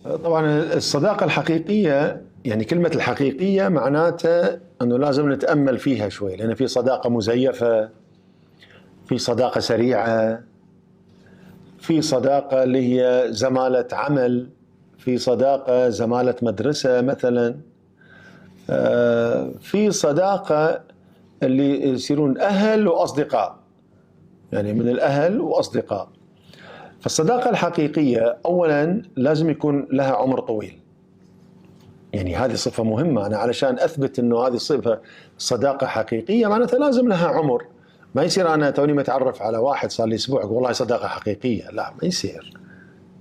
طبعا الصداقة الحقيقية، يعني كلمة الحقيقية معناته أنه لازم نتأمل فيها شوي، لأن في صداقة مزيفة، في صداقة سريعة، في صداقة اللي هي زمالة عمل، في صداقة زمالة مدرسة مثلا، في صداقة اللي يصيرون أهل وأصدقاء، يعني من الأهل وأصدقاء. فالصداقة الحقيقية أولا لازم يكون لها عمر طويل، يعني هذه صفة مهمة. أنا علشان أثبت أنه هذه صفة صداقة حقيقية معناتها لازم لها عمر. ما يصير أنا توني متعرف على واحد صار لي أسبوع أقول والله صداقة حقيقية، لا ما يصير،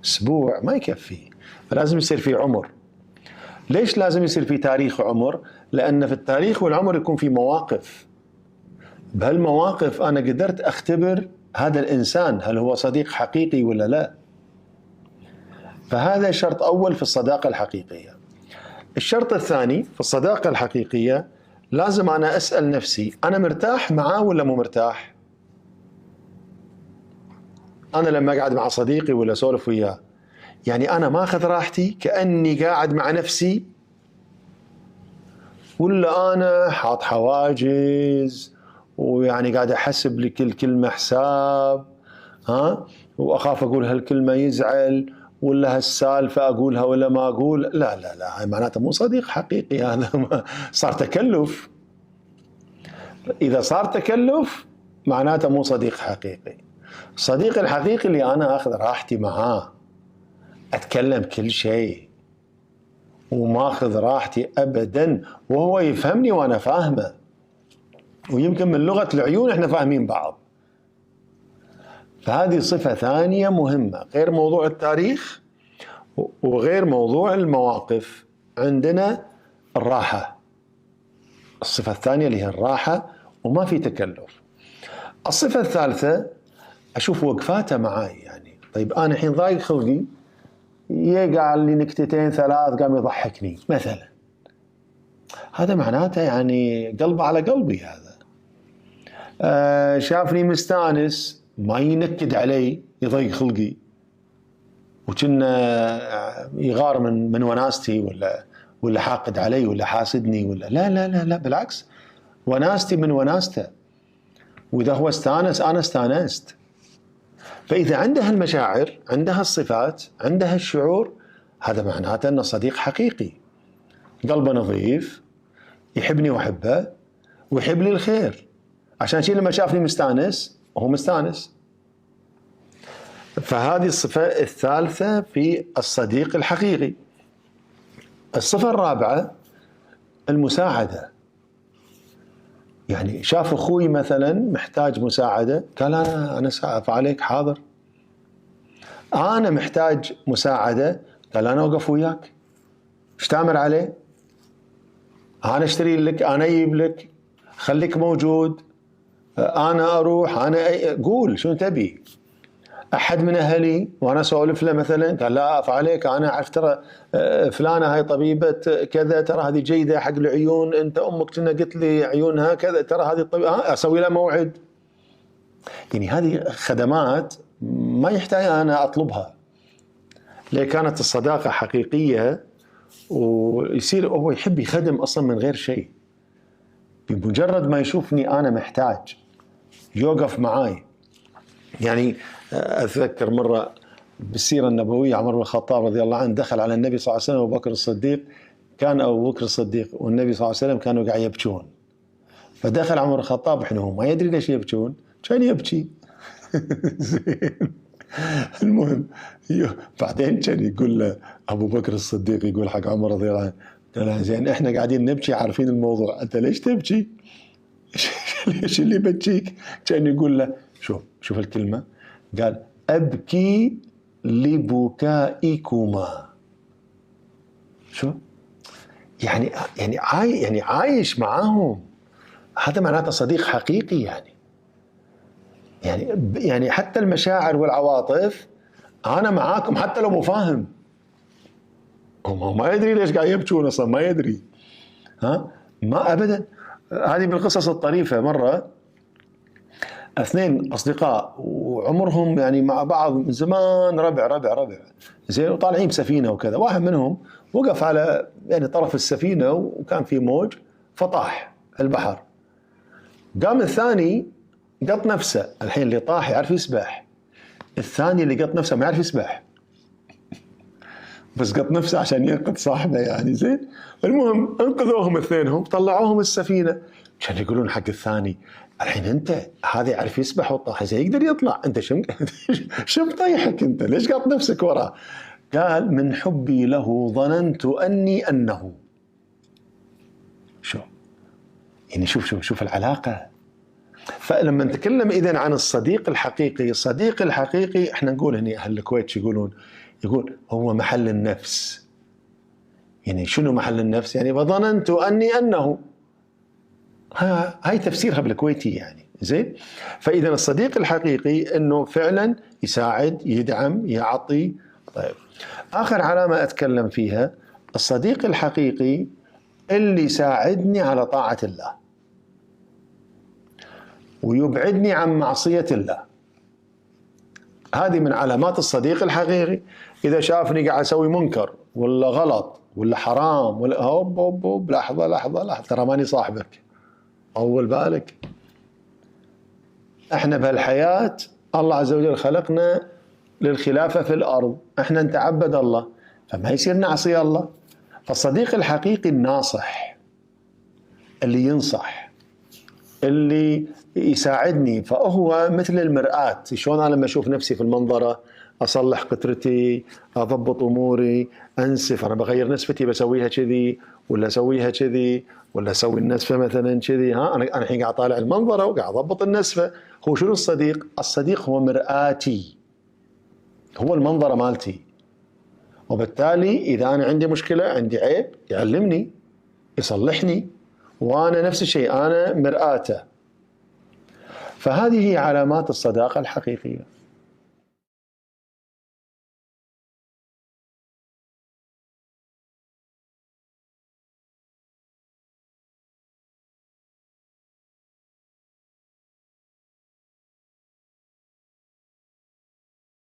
أسبوع ما يكفي، فلازم يصير في عمر. ليش لازم يصير في تاريخ وعمر؟ لأن في التاريخ والعمر يكون في مواقف، بهالمواقف أنا قدرت أختبر هذا الإنسان هل هو صديق حقيقي ولا لا. فهذا شرط أول في الصداقة الحقيقية. الشرط الثاني في الصداقة الحقيقية لازم أنا أسأل نفسي أنا مرتاح معاه ولا مو مرتاح؟ أنا لما أقعد مع صديقي ولا أسولف وياه، يعني أنا ما أخذ راحتي كأني قاعد مع نفسي، ولا أنا حاط حواجز ويعني قاعد أحسب لكل كلمة حساب، وأخاف أقول هالكلمة يزعل، ولا هالسالفة أقولها ولا ما أقول. لا لا لا، معناته مو صديق حقيقي، هذا صار تكلف. إذا صار تكلف معناته مو صديق حقيقي. الصديق الحقيقي اللي أنا أخذ راحتي معاه، أتكلم كل شيء وما أخذ راحتي أبدا، وهو يفهمني وأنا فاهمه، ويمكن من لغة العيون إحنا فاهمين بعض. فهذه صفة ثانية مهمة غير موضوع التاريخ وغير موضوع المواقف. عندنا الراحة، الصفة الثانية اللي هي الراحة وما في تكلف. الصفة الثالثة أشوف وقفاته معاي، يعني طيب أنا الحين ضايق خلقي، يقع لي نكتتين ثلاث قام يضحكني مثلا، هذا معناته يعني قلبه على قلبي. هذا شافني مستانس ما ينكد علي يضيق خلقي وكنا يغار من وناستي، ولا حاقد علي ولا حاسدني، ولا لا لا لا لا، بالعكس وناستي من وناسته، واذا هو استانس انا استانست. فاذا عنده المشاعر، عندها الصفات، عندها الشعور، هذا معناته انه صديق حقيقي، قلبه نظيف، يحبني واحبه ويحب لي الخير، عشان شيء لما شافني مستانس هو مستانس. فهذه الصفة الثالثة في الصديق الحقيقي. الصفة الرابعة المساعدة، يعني شاف أخوي مثلا محتاج مساعدة قال أنا سأقف عليك، حاضر. أنا محتاج مساعدة قال أنا أوقف وياك، ايش تامر عليه؟ أنا أشتري لك، أنا أجيب لك، خليك موجود، أنا أروح، أنا قول شو تبي. أحد من أهلي وأنا أسولف له مثلا قال لا أقف عليك، أنا أعرف ترى فلانة هاي طبيبة كذا، ترى هذه جيدة حق العيون، أنت أمك كنا قلت لي عيونها كذا، ترى هذه الطبيبة، أسوي لها موعد. يعني هذه خدمات ما يحتاج أنا أطلبها، ليه كانت الصداقة حقيقية، ويصير هو يحب يخدم أصلا من غير شيء، بمجرد ما يشوفني أنا محتاج يوقف معاي. يعني أتذكر مرة بالسيرة النبوية عمر بن الخطاب رضي الله عنه دخل على النبي صلى الله عليه وسلم وأبو بكر الصديق، كان أبو بكر الصديق والنبي صلى الله عليه وسلم كانوا قاعد يبكون، فدخل عمر الخطاب إحنا هو ما يدري ليش يبكون، كان يبكي. زين. المهم بعدين كان يقول له أبو بكر الصديق، يقول حق عمر رضي الله عنه، قال زين إحنا قاعدين نبكي عارفين الموضوع، أنت ليش تبكي؟ ليش اللي يبكيك؟ كان يقول له شوف الكلمة، قال أبكي لبكائكما. شو يعني عايش معاهم، هذا معناته صديق حقيقي. يعني حتى المشاعر والعواطف أنا معاكم حتى لو مو فاهم، هو ما يدري ليش قاعد يبكون أصلا، ما يدري، ما أبدا. هذه من القصص الطريفة. مرة اثنين اصدقاء وعمرهم يعني مع بعض من زمان، ربع زين، وطالعين بسفينه وكذا. واحد منهم وقف على يعني طرف السفينه وكان في موج فطاح البحر. قام الثاني قط نفسه. الحين اللي طاح يعرف يسبح، الثاني اللي قط نفسه ما يعرف يسبح، بس قط نفسه عشان ينقذ صاحبه يعني. زين، المهم انقذوهم اثنينهم، طلعوهم السفينه. كانوا يقولون حق الثاني الحين انت هذا يعرف يسبح وطاح زي يقدر يطلع، انت شو مطيحك انت؟ ليش قاط نفسك وراه؟ قال من حبي له ظننت انه. شو يعني؟ شوف العلاقه. فلما نتكلم اذا عن الصديق الحقيقي، الصديق الحقيقي احنا نقول هنا اهل الكويت يقول هو محل النفس. يعني شنو محل النفس؟ يعني وظننت انه. هاي تفسيرها بالكويتي يعني. زين، فاذا الصديق الحقيقي انه فعلا يساعد، يدعم، يعطي. طيب، اخر علامه اتكلم فيها، الصديق الحقيقي اللي يساعدني على طاعه الله ويبعدني عن معصيه الله. هذه من علامات الصديق الحقيقي. اذا شافني قاعد اسوي منكر ولا غلط ولا حرام ولا هوب لحظه ترى ماني صاحبك، طول بالك. احنا بهالحياه الله عز وجل خلقنا للخلافه في الارض، احنا نتعبد الله، فما يصير نعصي الله. فالصديق الحقيقي الناصح، اللي ينصح، اللي يساعدني. فهو مثل المرآة. شلون انا لما اشوف نفسي في المنظره اصلح قطرتي، اضبط اموري، انسف، انا بغير نسفتي بسويها كذي ولا اسويها كذي ولا اسوي النسفه مثلا كذي. انا الحين قاعد طالع المنظره وقاعد اضبط النسفه. هو شنو الصديق؟ الصديق هو مرآتي، هو المنظره مالتي. وبالتالي اذا انا عندي مشكله، عندي عيب، يعلمني، يصلحني، وانا نفس الشيء انا مرآته. فهذه هي علامات الصداقه الحقيقيه.